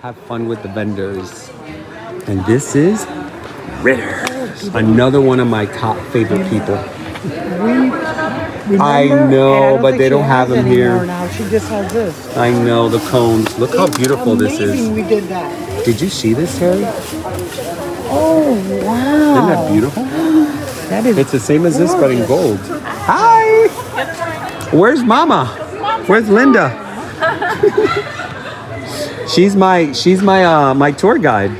have fun with the vendors. And this is Ritters, another one of my top favorite people. I know, but they don't have them here now. She just has this. I know, the cones. Look how beautiful this is. We did that. Did you see this, Terry? Oh wow! Isn't that beautiful? That is. It's the same as this, but in gold. Hi. Where's Mama? Where's Linda? she's my my tour guide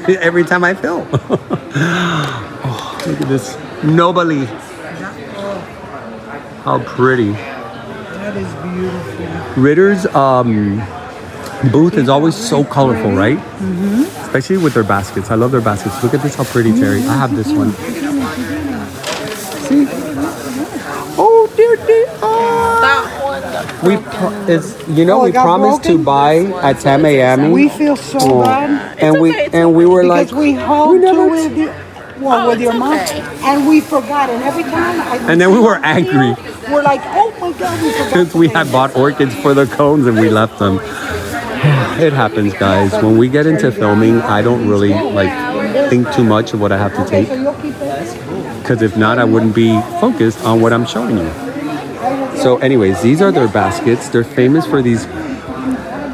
every time I film. Oh, look at this nobly. How pretty. That is beautiful. Ritter's booth is always so colorful, right? Mm-hmm. Especially with their baskets. I love their baskets. Look at this, how pretty, Terry. I have this one. See? Oh, dear. We promised to buy at Miami. We feel so bad. And we were because like, we hoped with your mom, and we forgot. And every time, and then we were angry. We're like, oh my God, we forgot. Since we had bought orchids for the cones and we left them. It happens, guys. When we get into filming, I don't really think too much of what I have to take. Because if not, I wouldn't be focused on what I'm showing you. So anyways, these are their baskets. They're famous for these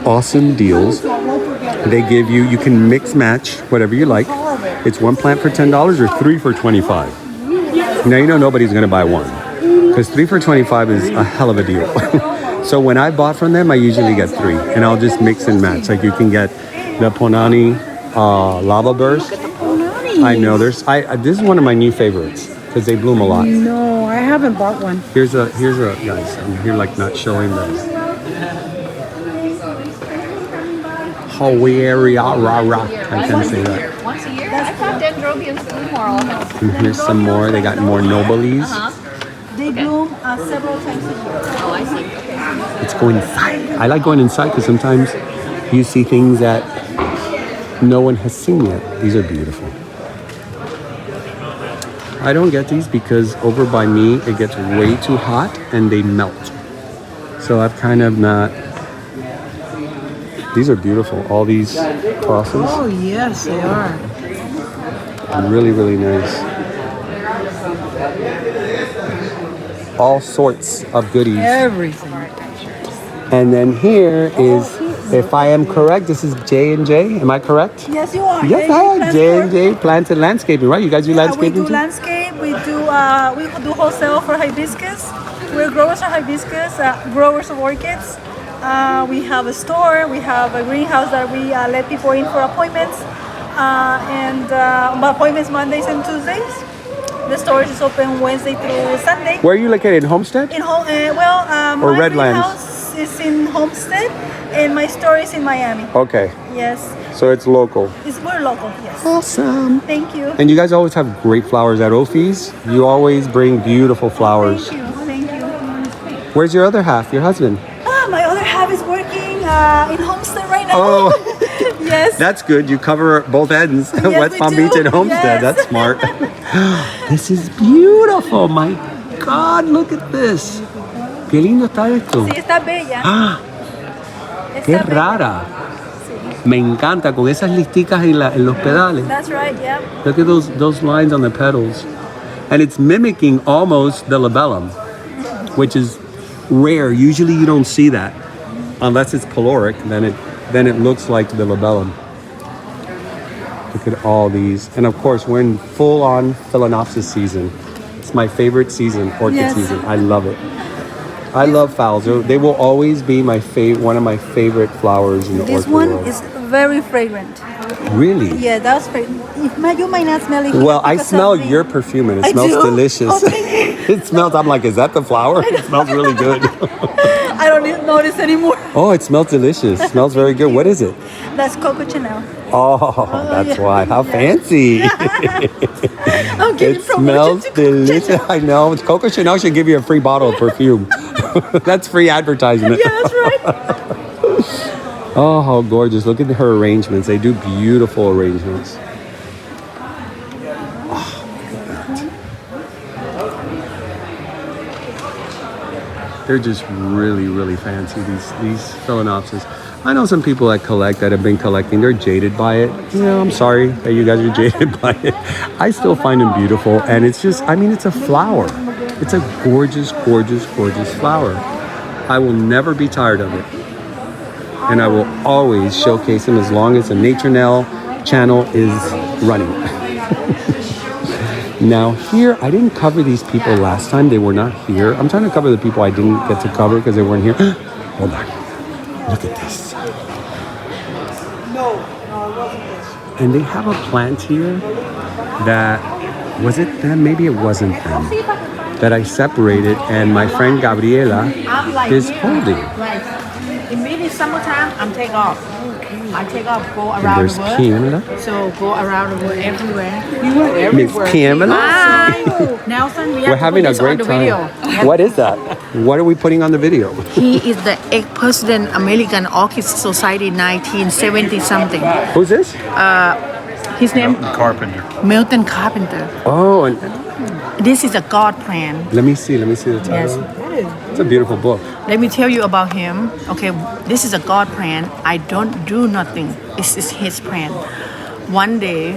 awesome deals. They give you can mix match whatever you like. It's one plant for $10 or 3 for $25. Now you know nobody's gonna buy one, because 3 for $25 is a hell of a deal. So when I bought from them, I usually get 3, and I'll just mix and match. Like you can get the Ponani lava burst. I know this is one of my new favorites because they bloom a lot. No, I haven't bought one. Here's a guys. I'm here not showing them. Hawaii rah. I can say that. Once a year? I thought dendrobiums bloom more often. And here's some more. They got more noblies. They bloom several times a year. Oh, I see. Okay. Let's go inside. I like going inside because sometimes you see things that no one has seen yet. These are beautiful. I don't get these because over by me it gets way too hot and they melt. So I've kind of not. These are beautiful. All these crosses. Oh yes, they are. Really, really nice. All sorts of goodies. Everything. And then here is, if I am correct, this is J&J. Am I correct? Yes, you are. Yes, I am. J&J Plants and Landscaping, right? You guys do landscaping we do too? landscape. We do wholesale for hibiscus. We're growers of hibiscus, growers of orchids. We have a store. We have a greenhouse that we let people in for appointments. Appointments Mondays and Tuesdays. The store is open Wednesday through Sunday. Where are you located? In Homestead? In or my Redlands? greenhouse is in Homestead, and my store is in Miami. Okay. Yes. So it's local. We're local, yes. Awesome. Thank you. And you guys always have great flowers at Opie's. You always bring beautiful flowers. Thank you. Where's your other half, your husband? My other half is working in Homestead right now. Oh. Yes. That's good. You cover both ends. Yes, West Palm Beach and Homestead. Yes. That's smart. This is beautiful. My God, look at this. Qué lindo está esto. Sí, está bella. Qué rara. Me encanta con esas listicas en los pedales. That's right, yeah. Look at those lines on the petals. And it's mimicking almost the labellum, which is rare. Usually you don't see that. Unless it's caloric, then it looks like the labellum. Look at all these. And of course, we're in full-on Phalaenopsis season. It's my favorite season, orchid season. I love it. I love phals. They will always be one of my favorite flowers in the orchid world. This one is very fragrant. Really? Yeah, that's fragrant. You might not smell it. Well, I smell your perfume and it smells delicious. Oh, thank you. It smells, I'm like, is that the flower? It smells really good. I don't notice anymore. Oh, it smells delicious. It smells very good. What is it? That's Coco Chanel. Oh, that's why. How fancy. I'm getting It smells delicious. I know. Coco Chanel should give you a free bottle of perfume. That's free advertisement. Yeah, that's right. Oh, how gorgeous. Look at her arrangements. They do beautiful arrangements. Oh, look at that. They're just really, really fancy, these Phalaenopsis. I know some people that collect, that have been collecting, they're jaded by it. You know, I'm sorry that you guys are jaded by it. I still find them beautiful, and it's just, I mean, it's a flower. It's a gorgeous, gorgeous, gorgeous flower. I will never be tired of it. And I will always showcase them as long as the Nature Nell channel is running. Now here, I didn't cover these people last time. They were not here. I'm trying to cover the people I didn't get to cover because they weren't here. Hold on. Look at this. No, it wasn't this. And they have a plant here that, was it them? Maybe it wasn't them. That I separated, and my friend Gabriela is holding. Right. Immediately summertime, I'm take off. I take off, go And around there's the world. Kimla. So go around the world everywhere. Miss Kimla. Hi, Nelson. We're having a great time. What is that? What are we putting on the video? He is the ex-president American Orchid Society 1970 something. Who's this? His name Carpenter. Milton Carpenter. Oh, and This is a God plan. let me see the title. Yes. It's a beautiful book. Let me tell you about him. Okay, this is a God plan. I don't do nothing. This is his plan. One day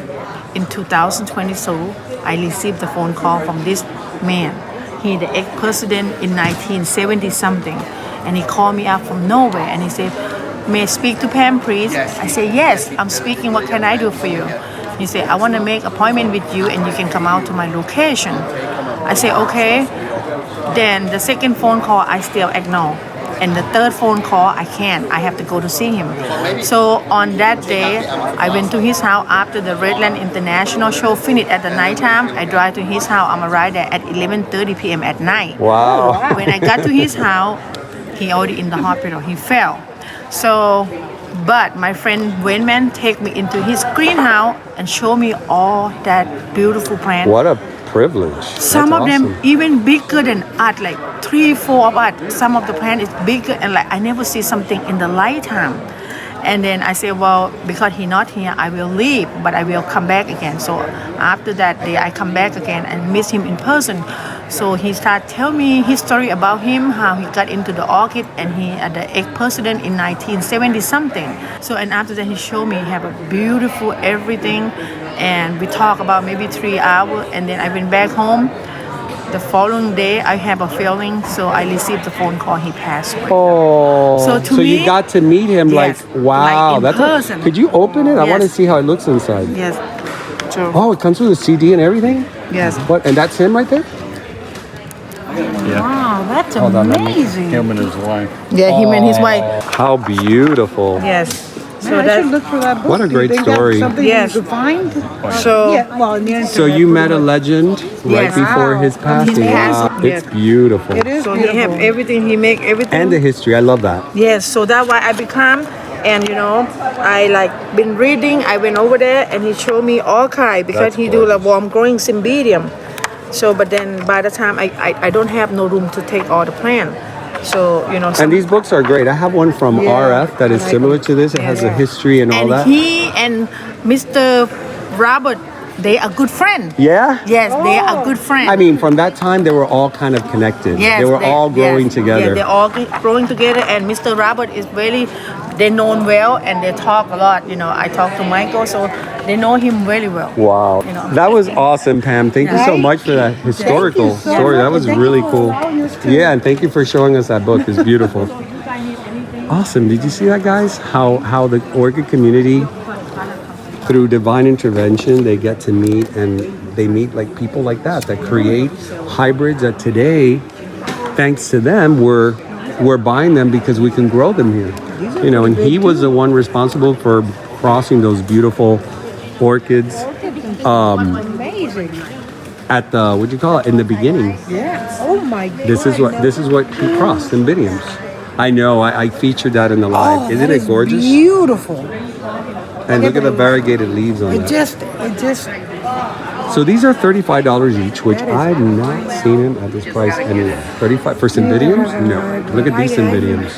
in 2022, I received a phone call from this man. He the ex-president in 1970 something. And he called me up from nowhere and he said, "May I speak to Pam, please?" I said, "Yes, I'm speaking. What can I do for you?" He said, "I want to make appointment with you and you can come out to my location." I said, "Okay." Then the second phone call, I still ignore. And the third phone call, I can't. I have to go to see him. So on that day, I went to his house after the Redland International show finished at the nighttime. I drive to his house. I'm arrived there at 11:30 p.m. at night. Wow. When I got to his house, he already in the hospital. He fell. So, but my friend Wayman take me into his greenhouse and show me all that beautiful plant. What a privilege. Some That's of them awesome. even bigger than us, like 3-4 of us. Some of the plant is bigger, and like I never see something in the lifetime. And then I say, well, because he not here, I will leave, but I will come back again. So after that day, I come back again and meet him in person. So he started telling me his story about him, how he got into the orchid, and he the ex-president in 1970 something. So and after that, he showed me he have a beautiful everything, and we talk about maybe 3 hours, and then I went back home. The following day, I have a feeling, so I received the phone call. He passed away. Oh, So to you me- got to meet him Yes, like, wow. like in that's person. Could you open it? I want to Yes. see how it looks inside. Yes, true. Oh, it comes with a CD and everything? Yes. What? And that's him right there? Wow, that's Hold on, let me- amazing. Him and his wife. Yeah, him and his wife. How beautiful. Yes. So I should that. look for that book. What a Do you great think that's story. Something Yes. you could find? So Yeah, well, on the internet. So you met a legend right Yes. before Wow. his passing. passing. Wow. Yes. It's beautiful. It is So he beautiful. have everything. He make everything. And the history. I love that. Yes. So that's why I become, and you know, I like been reading. I went over there, and he showed me all kind because That's he do like gorgeous. warm growing Cymbidium. So, but then by the time I don't have no room to take all the plant. So you know. And these books are great. I have one from Yeah, RF that is I like similar them. to this. It has the history and all and that. he and Mr. Robert, they are good friends. Yeah? Yes, they are good friends. I mean, from that time, they were all kind of connected. Yes, they were all growing yes, together. Yeah, they're all growing together, and Mr. Robert is really, they know him well, and they talk a lot. You know, I talk to Michael, so they know him really well. Wow. You know. That was awesome, Pam. Thank you so Right? much for that historical so story. much. That was Thank really you for cool. allowing us to- Yeah, and thank you for showing us that book. It's beautiful. Awesome. Did you see that, guys? How the orchid community, through divine intervention, they get to meet, and they meet like people like that create hybrids that today, thanks to them, we're buying them because we can grow them here. You know, and he was the one responsible for crossing those beautiful orchids Amazing. at the, what do you call it, in the beginning. Yes. Oh my God. This is what he crossed, Cymbidiums. I know, I featured that in the live. Oh, Isn't that it is gorgeous? Beautiful. And look at the variegated leaves on It that. just. So these are $35 each, which I've not seen them at this price anywhere. 35 for Cymbidiums? No. Look at these Cymbidiums.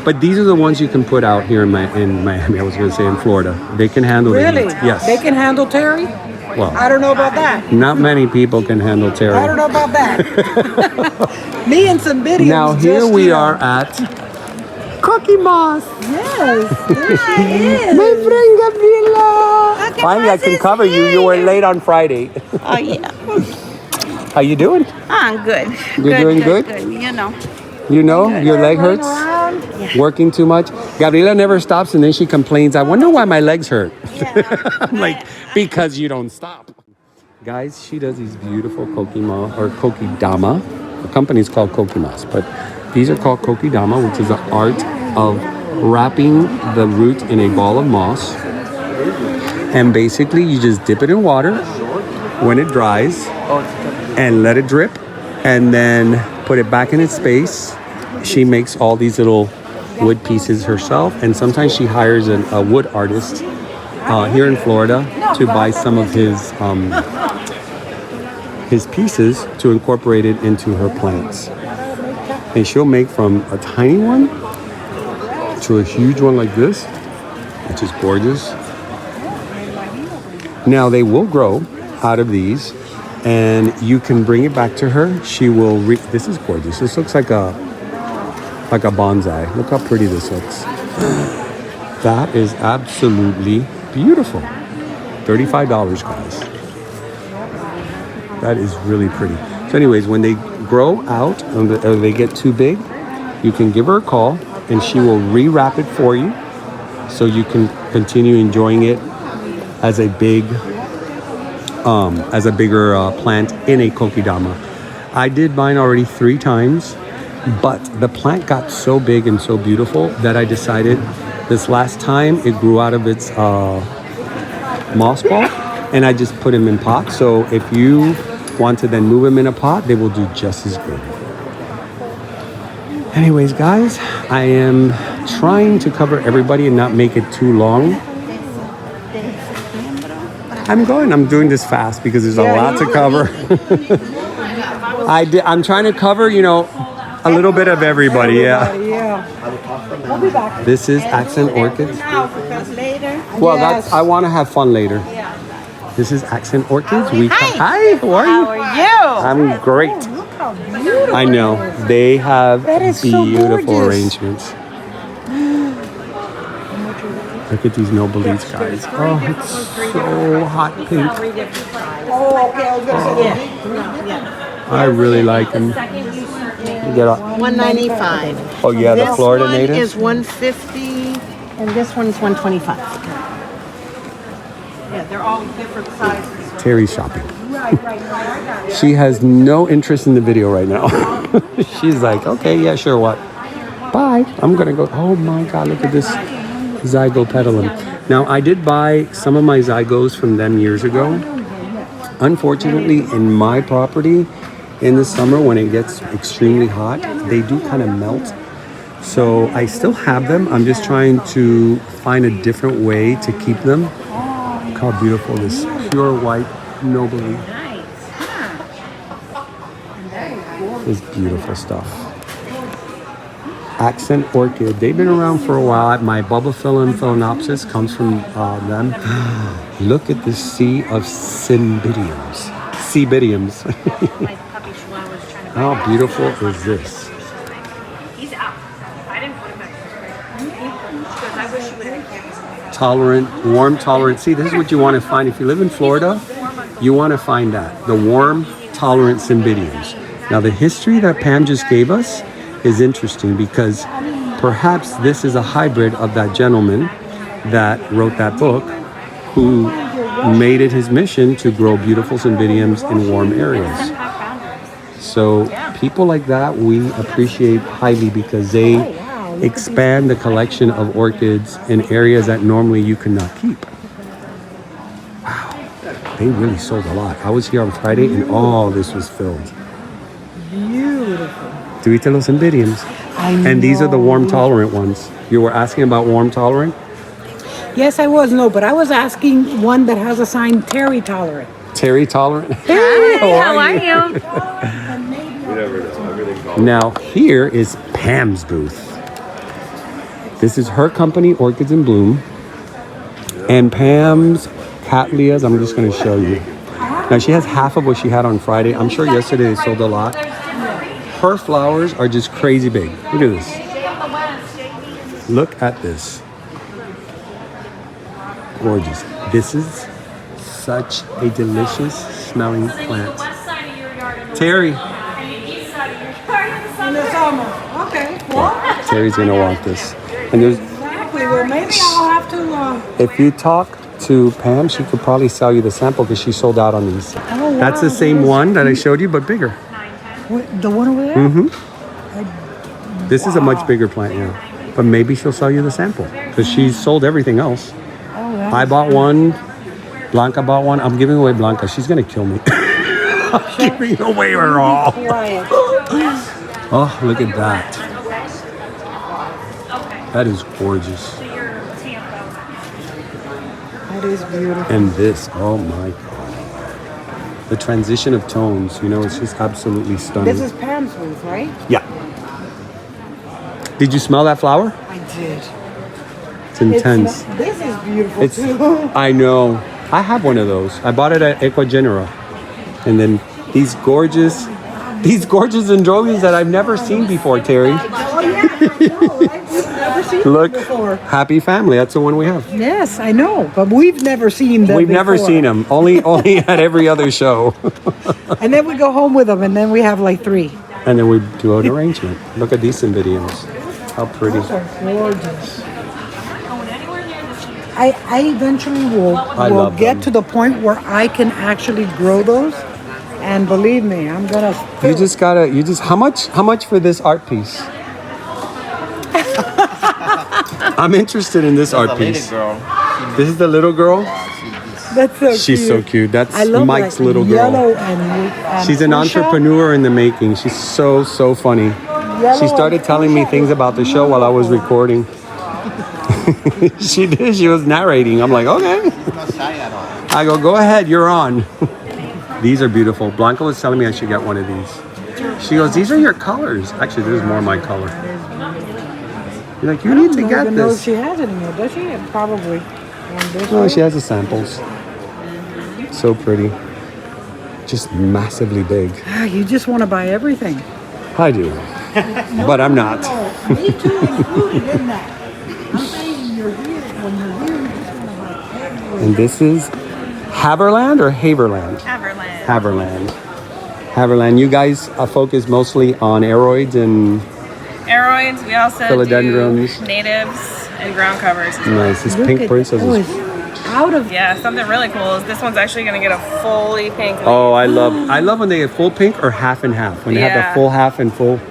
But these are the ones you can put out here in Miami. I was going to say in Florida. They can handle the Really? heat. Yes. They can handle Terry? I Well, don't know about that. not many people can handle I don't Terry. know about that. Me and Cymbidiums. Now here just, we you know, are at Cookie Moss. Yes, there she is. My friend Gabriela. Finally, I can cover you. You were late on Friday. Oh, yeah. How you doing? I'm good. You're doing good? You know. You know, your leg hurts? Working too much? Gabriela never stops and then she complains, I wonder why my legs hurt. I'm like, because you don't stop. Guys, she does these beautiful kokima or kokidama. The company's called Kokimas, but these are called kokidama, which is the art of wrapping the root in a ball of moss. And basically, you just dip it in water when it dries and let it drip, and then put it back in its space. She makes all these little wood pieces herself, and sometimes she hires a wood artist here in Florida to buy some of his pieces to incorporate it into her plants. And she'll make from a tiny one to a huge one like this, which is gorgeous. Now they will grow out of these, and you can bring it back to her. She will. This is gorgeous. This looks like a bonsai. Look how pretty this looks. That is absolutely beautiful. $35, guys. That is really pretty. So anyways, when they grow out or they get too big, you can give her a call and she will rewrap it for you so you can continue enjoying it as a bigger plant in a kokidama. I did mine already 3 times, but the plant got so big and so beautiful that I decided this last time it grew out of its moss ball, and I just put him in pots. So if you want to then move him in a pot, they will do just as good. Anyways, guys, I am trying to cover everybody and not make it too long. I'm doing this fast because there's a lot to cover. I'm trying to cover, a little bit of everybody, yeah. We'll be back. This is Accent Orchids. Well, Yes. I want to have fun later. This is Accent Orchids. Hi, how are you? I'm great. Look how beautiful. I know. They have That is so beautiful gorgeous. arrangements. Look at these noble leaves, guys. Oh, it's so hot pink. Oh, okay. I was gonna say I really like them. You get a, $195. oh, yeah, the This Florida one native. is $150, and this one is $125. Yeah, they're all different sizes. Terry's shopping. She has no interest in the video right now. She's like, okay, yeah, sure, what? Bye. I'm going to go. Oh, my God, look at this zygo petalum. Now, I did buy some of my zygos from them years ago. Unfortunately, in my property, in the summer when it gets extremely hot, they do kind of melt. So I still have them. I'm just trying to find a different way to keep them. Look how beautiful this pure white noble leaf. This beautiful stuff. Accent Orchid. They've been around for a while. My Bulbophyllum phalaenopsis comes from them. Look at this sea of Cymbidiums. Cymbidiums. How beautiful is this? He's out. I didn't put him back. Because I wish you would have. Tolerant, warm tolerant. See, this is what you want to find. If you live in Florida, you want to find that. The warm tolerant Cymbidiums. Now, the history that Pam just gave us is interesting because perhaps this is a hybrid of that gentleman that wrote that book who made it his mission to grow beautiful Cymbidiums in warm areas. So people like that we appreciate highly because they expand the collection of orchids in areas that normally you cannot keep. Wow, they really sold a lot. I was here on Friday and all this was filled. beautiful. Do we tell us Cymbidiums? And these are the warm tolerant ones. You were asking about warm tolerant? Yes, I was. No, but I was asking one that has a sign Terry tolerant. Terry tolerant? Hey, how are you? Now, here is Pam's booth. This is her company, Orchids In Bloom. And Pam's Cattleyas, I'm just going to show you. Now, she has half of what she had on Friday. I'm sure yesterday they sold a lot. Her flowers are just crazy big. Look at this. Look at this. Gorgeous. This is such a delicious smelling plant. Terry. In the summer. Okay. Well, Terry's gonna want this. And there's, exactly. Well, maybe I'll have to. if you talk to Pam, she could probably sell you the sample because she sold out on these. Oh, That's the wow. same one that I showed you, but bigger. The one over there? Mm-hmm. This is a much bigger plant, yeah. But maybe she'll sell you the sample because she's sold everything else. Oh, that's I bought one. Blanca bought one. I'm giving away Blanca. She's gonna kill me. I'm giving away her all. quiet. Oh, look at that. That is gorgeous. That is beautiful. And this, oh my God. The transition of tones, you know, it's just absolutely stunning. This is Pam's booth, right? Yeah. Did you smell that flower? I did. It's intense. This is beautiful It's, too. I know. I have one of those. I bought it at Equagenera. And then these gorgeous androgynes that I've never seen before, Terry. Oh yeah, I know. Right? We've never seen Look, them before. Happy Family. That's the one we have. Yes, I know, but we've never seen them. We've never before. seen them. Only at every other show. And then we go home with them, and then we have like 3. And then we do an arrangement. Look at these Cymbidiums. How pretty. Those are gorgeous. I eventually will love get them. to the point where I can actually grow those, and believe me, I'm gonna. How much for this art piece? I'm interested in this art piece. This is the little girl. That's so She's cute. so cute. That's I love Mike's like little yellow girl. and She's an fuchsia. entrepreneur in the making. She's so funny. Yellow She started and telling me fuchsia things is about the show while I was beautiful. recording. She did. She was narrating. I'm like, okay. I go ahead. You're on. These are beautiful. Blanca was telling me I should get one of these. She goes, these are your colors. Actually, this is more my color. You're like, you need to I don't get even know if this. she has it in here, does she? Probably. No, she has the samples. So pretty. Just massively big. Ah, you just want to buy everything. I do. But I'm not. Me too, included in that. I'm saying you're here. When you're here, you just want to buy everything. And this is Haverland or Haverland? Haverland. Haverland. Haverland. You guys focus mostly on aeroids and Aeroids, we also Philodendrons. do natives and ground covers. nice. This Look pink at- princess oh, is. it's out of. Yeah, something really cool is this one's actually going to get a fully pink leaf. Oh, I love when they get full pink or half and half. When they have Yeah. the full half and full.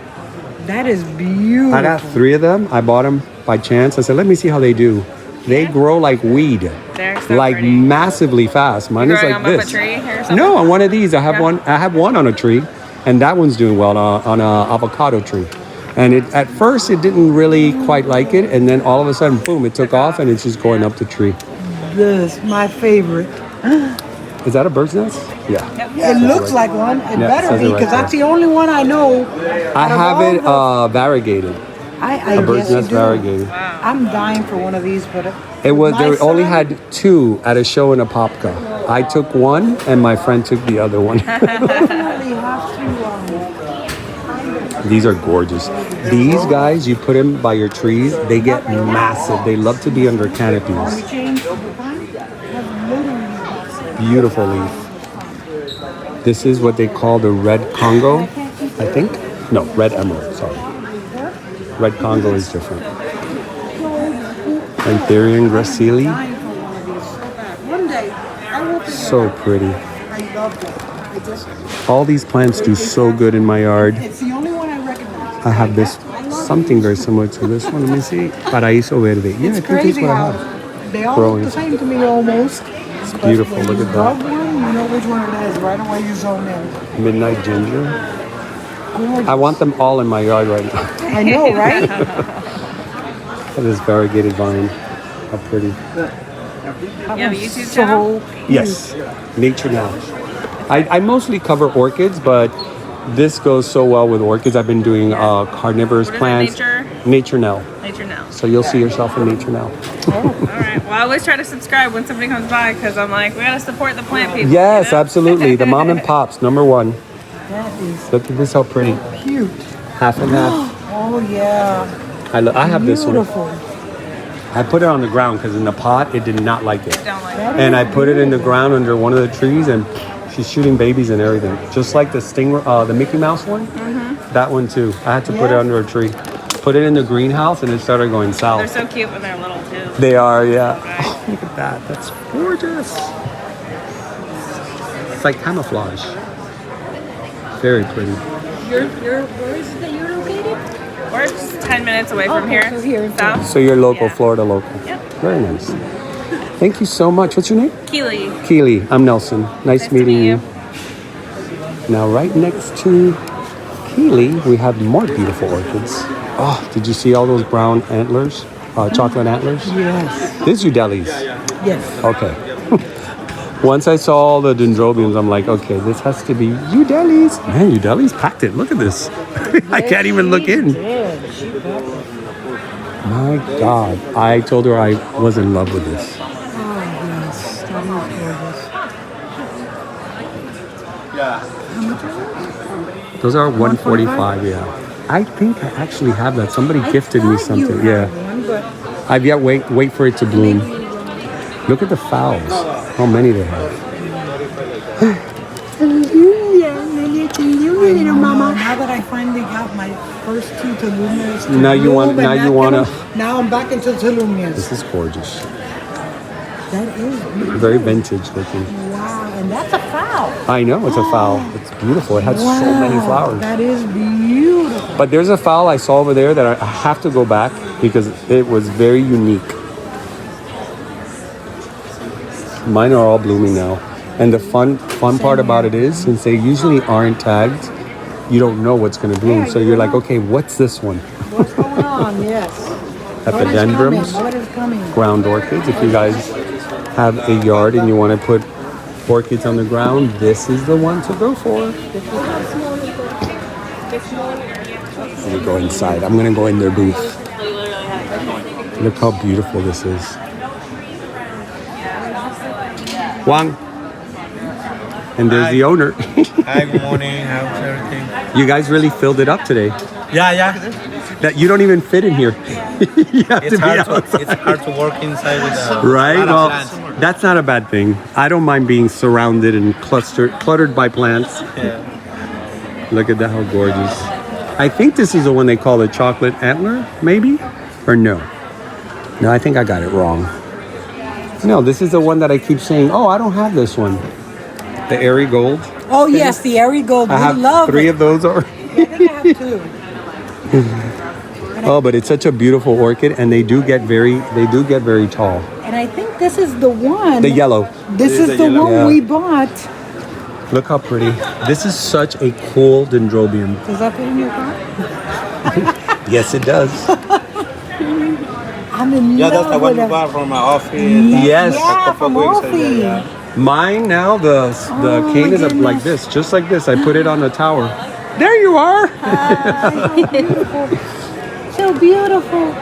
That is beautiful. I got 3 of them. I bought them by chance. I said, let me see how they do. They grow like weed, They're so like pretty. massively fast. Mine is Growing like on up this. a tree or something? No, on one of these. I have Yeah. one. I have one on a tree, and that one's doing well on a avocado tree. And at first it didn't really quite like it, and then all of a sudden, boom! It took off, and it's just going up the tree. This, my favorite. Is that a bird's nest? Yeah. It looks like one. It Yeah, it better says be, it right because that's there. the only one I know. I have it variegated. I A bird's guess you nest do. variegated. I'm dying for one of these, but It was. my They only son- had 2 at a show in Apopka. I took one, and my friend took the other one. definitely have to. These are gorgeous. These guys, you put them by your trees, they get massive. They love to be under canopies. Change the time. Beautiful leaf. This is what they call the red Congo, I think. No, red emerald, sorry. Red Congo is different. Anthurium gracili, One day, I will. so pretty. I love them. I just. All these plants do so good in my yard. It's the only one I recognize. I have this, something very similar to this one. Let me see. Paraíso verde. Yeah, I It's think that's crazy what I how have. they all Growing. look the same to me almost. It's beautiful. When Look you at love that. one, you know which one it is. Right away, you zone in. Midnight ginger. Gorgeous. I want them all in my yard right now. I know, right? That is variegated vine. How pretty. You have a YouTube channel? So Yes, Nature Now. I mostly cover orchids, but this goes so well with orchids. I've been doing carnivorous What is it, plants. Nature Now. Nature Now. So you'll see yourself in Nature Now. All right. Well, I always try to subscribe when somebody comes by because I'm like, we got to support the plant people. Yes, you know? absolutely. The mom and pops, #1. that is Look at this, how pretty. cute. Half and half. Oh yeah. I have this one. Beautiful. I put it on the ground because in the pot it did not like it. Don't like it. And I put it in the ground under one of the trees, and she's shooting babies and everything. Just like the the Mickey Mouse one. That one too. I had to put it under a tree. Put it in the greenhouse, and it started going They're south. so cute when they're little too. They are, yeah. Oh, look at that. That's gorgeous. It's like camouflage. Very pretty. Where is it that you're located? We're just 10 minutes away from here. so here in South. So you're local, Yeah. Florida local. Yep. Very nice. Thank you so much. What's your name? Keely. Keely. I'm Nelson. Nice to meeting meet you. Now, right next to Keely, we have more beautiful orchids. Oh, did you see all those brown antlers? Chocolate antlers? Yes. This is Udeli's. Yes. Okay. Once I saw all the dendrobiums, I'm like, okay, this has to be Udeli's. Man, Udeli's packed it. Look at this. I can't even look in. My God. I told her I was in love with this. Oh, yes. That is gorgeous. Those are 145, yeah. I think I actually have that. Somebody gifted me something. Yeah. I've yet wait for it to bloom. Look at the fowls. How many they have. Now that I finally got my first two Tolumias. Now you want- now you wanna- Now I'm back into Tolumias. This is gorgeous. That is beautiful. Very vintage looking. Wow, and that's a foul. I know it's a fowl. It's beautiful. It has so many flowers. That is beautiful. But there's a fowl I saw over there that I have to go back because it was very unique. Mine are all blooming now. And the fun part about it is, since they usually aren't tagged, you don't know what's going to bloom. So you're like, okay, what's this one? What's going on? Yes. Epidendrums, What is coming? ground orchids. If you guys have a yard and you want to put orchids on the ground, this is the one to go for. Let me go inside. I'm going to go in their booth. Look how beautiful this is. Wang. And there's the owner. Hi, good morning. How's everything? You guys really filled it up today. Yeah. That you don't even fit in here. You have to be outside. It's hard to work inside with Right? a lot Well, of plants. that's not a bad thing. I don't mind being surrounded and cluttered by plants. Yeah. Look at that, how gorgeous. I think this is the one they call the chocolate antler, maybe? Or no? No, I think I got it wrong. No, this is the one that I keep saying, oh, I don't have this one. The airy gold. Oh yes, the Airy Gold. I We have love 3 it. of those already. I think I have two. Oh, but it's such a beautiful orchid, and they do get very tall. And I think this is the one. The yellow. This is the one Yeah. we bought. Look how pretty. This is such a cool dendrobium. Does that fit in your car? Yes, it does. I'm in Yeah, love that's the one with you it. bought from Opie. Yes. Yeah, from Opie. Mine now, the cane is up like this, just like this. I put it on the tower. There you are. So beautiful.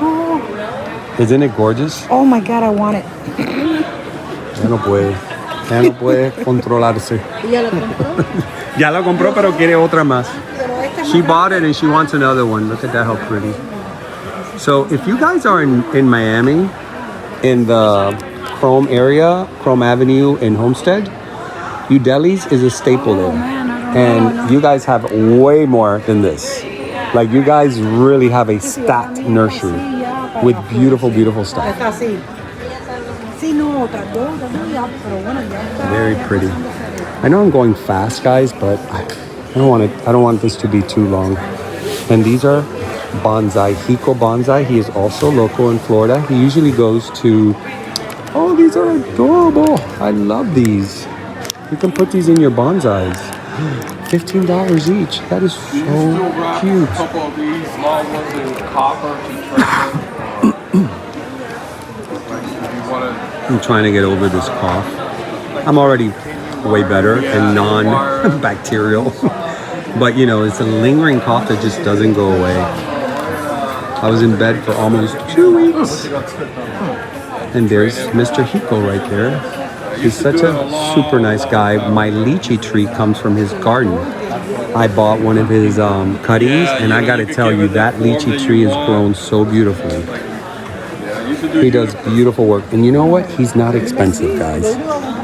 Oh. Isn't it gorgeous? Oh my God, I want it. Ya no puede controlarse. Ya la compró, pero quiere otra más. She bought it and she wants another one. Look at that, how pretty. So if you guys are in Miami, in the Chrome area, Chrome Avenue in Homestead, Udeli's is a staple there. And you guys have way more than this. Like you guys really have a stacked nursery with beautiful, beautiful stuff. Está así. Sí, no, tardó, pero bueno, ya. Very pretty. I know I'm going fast, guys, but I don't want this to be too long. And these are bonsai, Hiko Bonsai. He is also local in Florida. He usually goes to, oh, these are adorable. I love these. You can put these in your bonsais. $15 each. That is so cute. A couple of these small ones in copper. I'm trying to get over this cough. I'm already way better and non-bacterial. But you know, it's a lingering cough that just doesn't go away. I was in bed for almost 2 weeks. And there's Mr. Hiko right there. He's such a super nice guy. My lychee tree comes from his garden. I bought one of his cuttings, and I gotta tell you, that lychee tree has grown so beautifully. He does beautiful work. And you know what? He's not expensive, guys.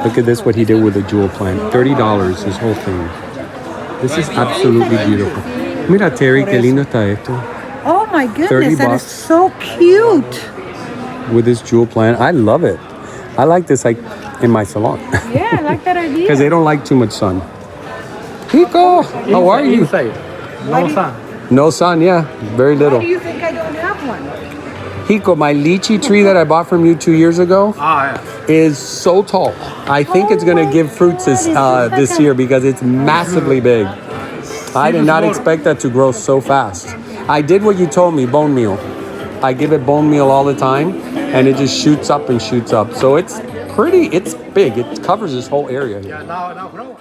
Look at this, what he did with the jewel plant. $30, this whole thing. This is absolutely beautiful. Mira, Terry, qué lindo está esto. Oh my goodness, 30 that is bucks. so cute. With this jewel plant. I love it. I like this like in my salon. Yeah, I like that idea. Because they don't like too much sun. Hiko, how are you? Inside. No sun. No sun, yeah. Very little. Why do you think I don't have one? Hiko, my lychee tree that I bought from you 2 years ago is so tall. I think it's going to give fruits this year because it's massively big. I did not expect that to grow so fast. I did what you told me, bone meal. I give it bone meal all the time, and it just shoots up and shoots up. So it's pretty, it's big. It covers this whole area here. Now grow.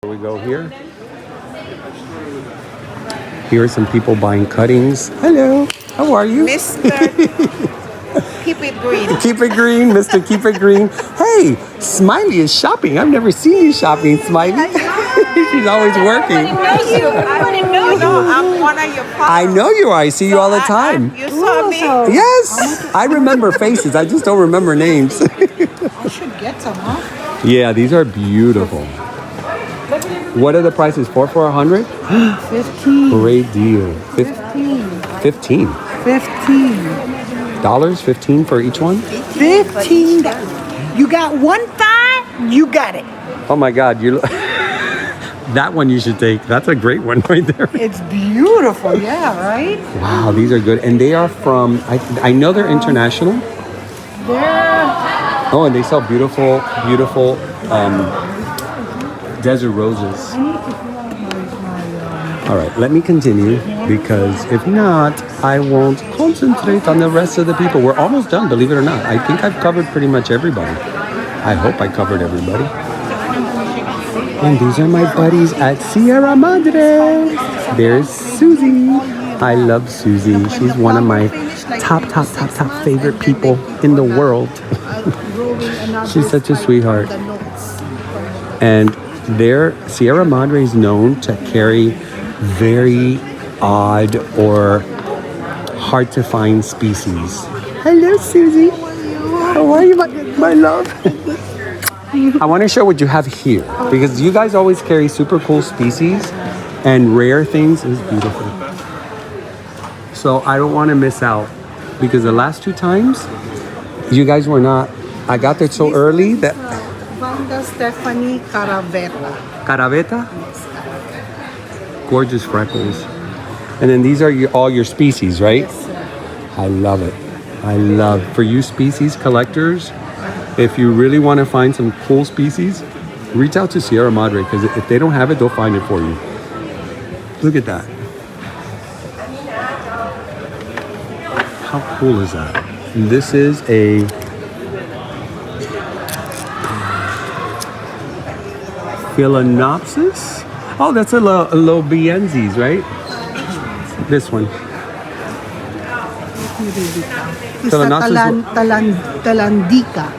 We go here. Here are some people buying cuttings. Hello, how are you? Mr. Keep it green. Keep it green, Mr. Keep it green. Hey, Smiley is shopping. I've never seen you shopping, Smiley. She's always working. Everybody knows you. I'm one of your followers. I know you are. I see you all the time. You saw me. Yes, I remember faces. I just don't remember names. I should get some, huh? Yeah, these are beautiful. What are the prices? 4 for 100? 15. Great deal. 15. 15. 15. Dollars? 15 for each one? 15. You got one thigh, you got it. Oh my God, you. That one you should take. That's a great one right there. It's beautiful, yeah, right? Wow, these are good. And they are from, I know they're international. They're... Oh, and they sell beautiful, beautiful desert roses. All right, let me continue because if not, I won't concentrate on the rest of the people. We're almost done, believe it or not. I think I've covered pretty much everybody. I hope I covered everybody. And these are my buddies at Sierra Madre. There's Susie. I love Susie. She's one of my top favorite people in the world. She's such a sweetheart. And their Sierra Madre is known to carry very odd or hard to find species. Hello, Susie. How are you, my love? I want to show what you have here because you guys always carry super cool species and rare things. Is beautiful. So I don't want to miss out because the last 2 times you guys were not. I got there so early that. Vanda Stephanie Caravetta. Caravetta? Gorgeous freckles. And then these are all your species, right? Yes, sir. I love it. I love. For you species collectors, if you really want to find some cool species, reach out to Sierra Madre because if they don't have it, they'll find it for you. Look at that. How cool is that? And this is a Phalaenopsis? Oh, that's a Lobiensis, right? This one. It's a Talandica.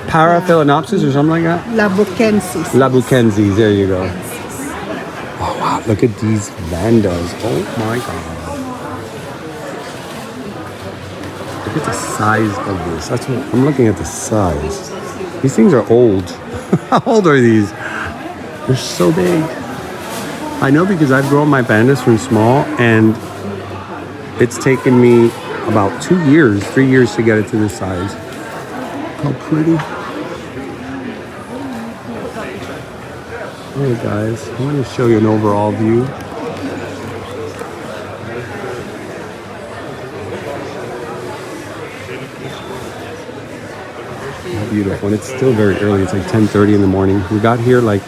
Paraphalaenopsis or something like that? Labucensis. Labucensis, there you go. Oh wow, look at these Vandas. Oh my God. Look at the size of this. That's what I'm looking at, the size. These things are old. How old are these? They're so big. I know because I've grown my pandas from small and it's taken me about 3 years to get it to this size. How pretty. Hey guys, I'm going to show you an overall view. How beautiful. And it's still very early. It's like 10:30 in the morning. We got here like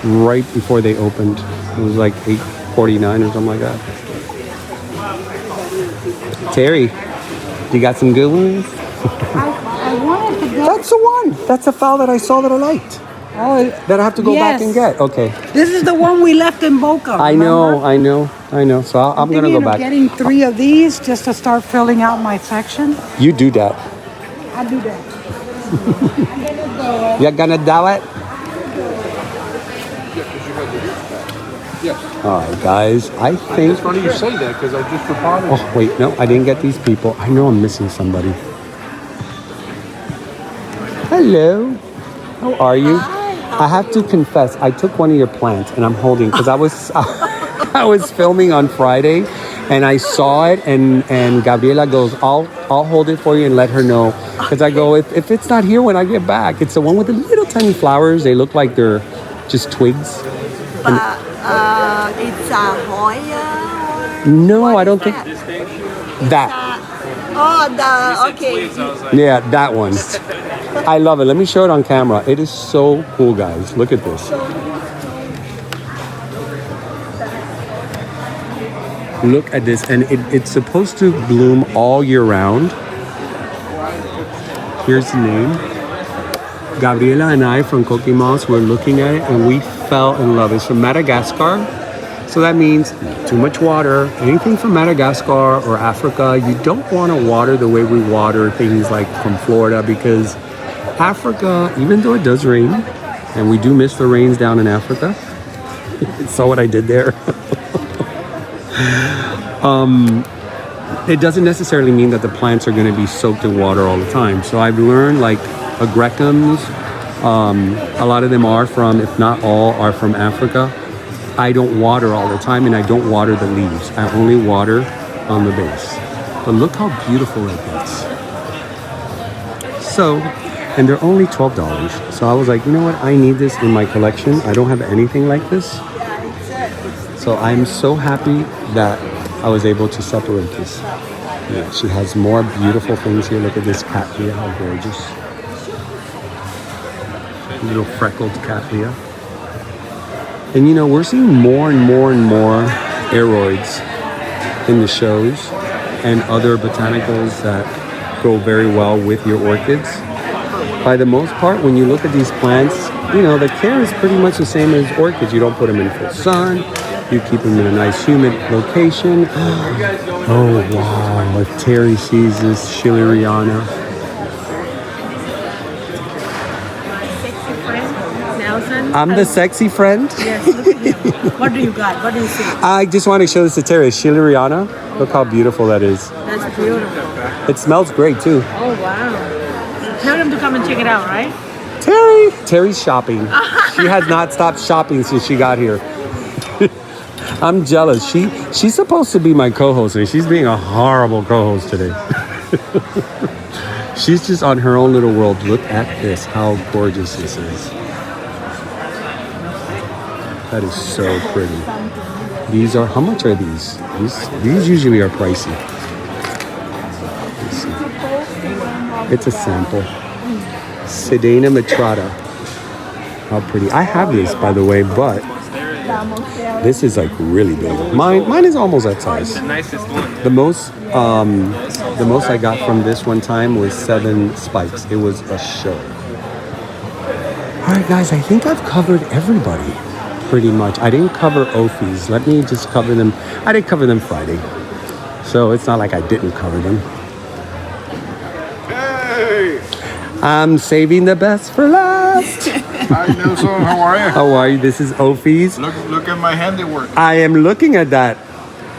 right before they opened. It was like 8:49 or something like that. Terry, You got some good ones? I wanted to get. That's the one. That's a foul that I saw that I liked. Oh, That I have to go back and get. Okay. This is the one we left in Boca. I know. So I'm going to go back. Getting 3 of these just to start filling out my section. You do that. I do that. You're going to do it? All right, guys. I think... It's funny you say that because I just reported. Oh, wait. No, I didn't get these people. I know I'm missing somebody. Hello. How are you? I have to confess, I took one of your plants and I'm holding because I was filming on Friday and I saw it and Gabriela goes, I'll hold it for you and let her know. Because I go, if it's not here when I get back, it's the one with the little tiny flowers. They look like they're just twigs. It's a Hoya. No, I don't think that. Okay. Yeah, that one. I love it. Let me show it on camera. It is so cool, guys. Look at this. Look at this. And it's supposed to bloom all year round. Here's the name. Gabriela and I from Cookie Mouse were looking at it and we fell in love. It's from Madagascar. So that means too much water. Anything from Madagascar or Africa, you don't want to water the way we water things like from Florida because Africa, even though it does rain, and we do miss the rains down in Africa. Saw what I did there? It doesn't necessarily mean that the plants are going to be soaked in water all the time. So I've learned like agricums, a lot of them are from, if not all, are from Africa. I don't water all the time and I don't water the leaves. I only water on the base. But look how beautiful it gets. So, and they're only $12. So I was like, you know what? I need this in my collection. I don't have anything like this. So I'm so happy that I was able to separate this. Yeah, she has more beautiful things here. Look at this cattleya, how gorgeous. Little freckled cattleya. And you know, we're seeing more and more and more aeroids in the shows and other botanicals that go very well with your orchids. By the most part, when you look at these plants, you know, the care is pretty much the same as orchids. You don't put them in full sun. You keep them in a nice humid location. Oh, wow. If Terry sees this, Schilleriana. I'm the sexy friend. Yes, look at him. What do you got? What do you see? I just want to show this to Terry. Schilleriana. Look how beautiful that is. That's beautiful. It smells great too. Oh, wow. Tell them to come and check it out, right? Terry's shopping. She has not stopped shopping since she got here. I'm jealous. She's supposed to be my co-host and she's being a horrible co-host today. She's just on her own little world. Look at this. How gorgeous this is. That is so pretty. These are, how much are these? These usually are pricey. Let's see. It's a sample. Sedena matrata. How pretty. I have this, by the way, but this is like really big. Mine is almost that size. The nicest one. The most I got from this one time was 7 spikes. It was a show. All right, guys, I think I've covered everybody. Pretty much. I didn't cover Ophies. Let me just cover them. I didn't cover them Friday. So it's not like I didn't cover them. Hey! I'm saving the best for last. Hi, Nelson. How are you? How are you? This is Ophies. Look at my handiwork. I am looking at that.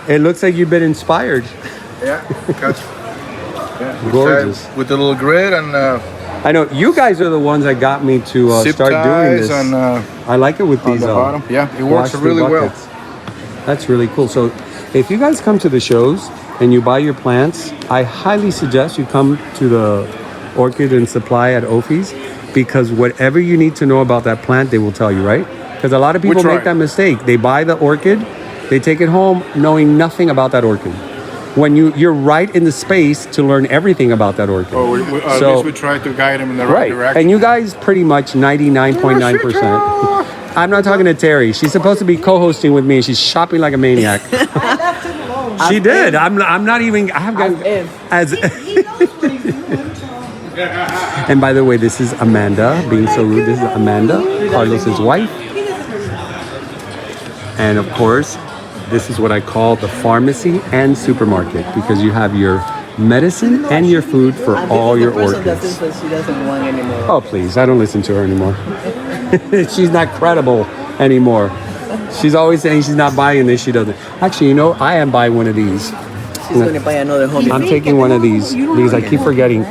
It looks like you've been inspired. Yeah. Gorgeous. With the little grid and I know you guys are the ones that got me to zip start doing this. ties and I like it with on these the bottom. Yeah, it works wash-through really well. buckets. That's really cool. So if you guys come to the shows and you buy your plants, I highly suggest you come to the Orchid and Supply at Ophies because whatever you need to know about that plant, they will tell you, right? Because a lot of people make that mistake. They buy the orchid, they take it home knowing nothing about that orchid. When you're right in the space to learn everything about that orchid. Oh, at least we try to guide them in the right direction. And you guys pretty much 99.9%. I'm not talking to Terry. She's supposed to be co-hosting with me and she's shopping like a maniac. She did. I'm not even. I have got as. He knows And by the way, this is Amanda, being so rude. This is Amanda, Carlos's wife. And of course, this is what I call the pharmacy and supermarket, because you have your medicine and your food for all your orchids. She doesn't want anymore. Oh, please, I don't listen to her anymore. She's not credible anymore. She's always saying she's not buying this, she doesn't. Actually, you know, I am buying one of these. She's going to buy another home. I'm taking one of these because I keep forgetting.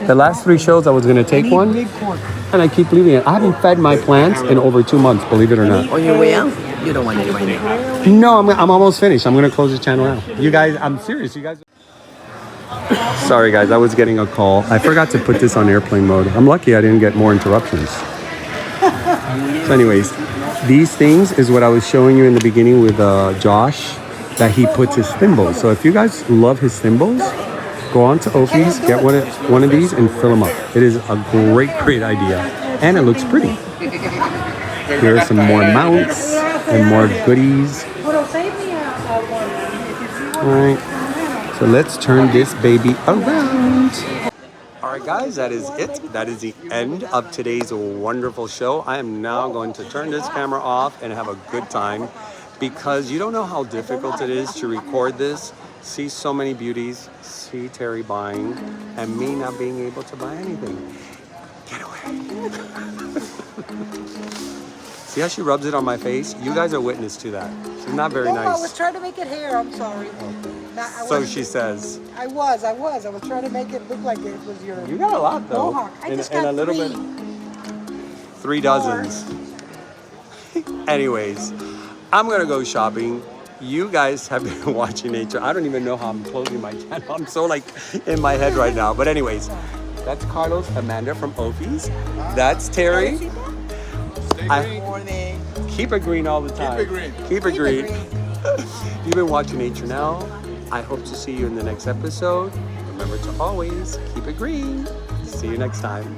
The last 3 shows I was going to take one, and I keep leaving it. I haven't fed my plants in over 2 months, believe it or not. On your way out? You don't want it right now. No, I'm almost finished. I'm going to close the channel out. You guys, I'm serious. You guys. Sorry, guys. I was getting a call. I forgot to put this on airplane mode. I'm lucky I didn't get more interruptions. So anyways, these things is what I was showing you in the beginning with Josh, that he puts his thimbles. So if you guys love his thimbles, go on to Opie's, get one of these and fill them up. It is a great idea. And it looks pretty. Here are some more mounts and more goodies. Alright, so let's turn this baby around. Alright guys, that is it. That is the end of today's wonderful show. I am now going to turn this camera off and have a good time, because you don't know how difficult it is to record this, see so many beauties, see Terry buying, and me not being able to buy anything. Get away. See how she rubs it on my face? You guys are witness to that. She's not very I was nice. trying to make it hair. I'm sorry. So she says. I was trying to make it look like it was your. You got a lot though. Mohawk. I just in got a little 3. bit. 3 dozens. Anyways, I'm gonna go shopping. You guys have been watching nature. I don't even know how I'm closing my channel. I'm so like in my head right now. But anyways, that's Carlos, Amanda from Opie's. That's Terry. Keep it green all the time. Keep it green. Keep it green. You've been watching Nature Now. I hope to see you in the next episode. Remember to always keep it green. See you next time.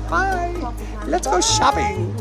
Bye. Let's go shopping.